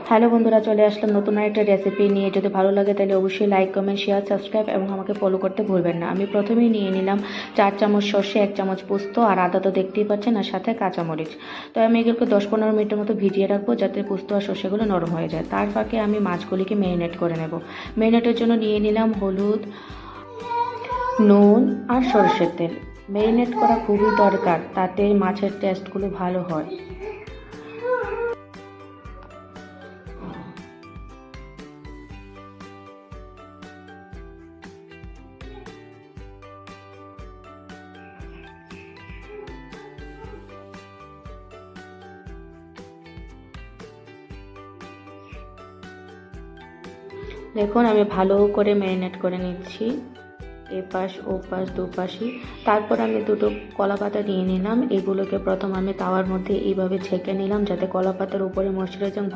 Hello বন্ধুরা, চলে আসলাম নতুন একটা রেসিপি নিয়ে। যদি ভালো লাগে তাহলে অবশ্যই লাইক, কমেন্ট, শেয়ার, সাবস্ক্রাইব এবং আমাকে ফলো করতে ভুলবেন না। আমি প্রথমেই নিয়ে নিলাম 4 চামচ সর্ষে, 1 চামচ পোস্ত আর আদা তো দেখতেই পাচ্ছেন, আর সাথে কাঁচামরিচ। তো আমি এগুলোকে 10-15 মিনিটের মতো ভিজিয়ে রাখবো যাতে পোস্ত আর সর্ষেগুলো নরম হয়ে যায়। তার ফাঁকে আমি মাছগুলিকে ম্যারিনেট করে নেব। ম্যারিনেটের জন্য নিয়ে নিলাম হলুদ, নুন আর সরষের তেল। ম্যারিনেট করা খুবই দরকার, তাতে মাছের টেস্টগুলো ভালো হয়। দেখুন আমি ভালো করে ম্যারিনেট করে নিচ্ছি, এপাশ ওপাশ দুপাশই। তারপর আমি দুটো কলা পাতা নিয়ে নিলাম। এগুলোকে প্রথম আমি তাওয়ার মধ্যে এইভাবে ছেঁকে নিলাম যাতে কলা পাতার উপরে ময়শ্চারাইজিং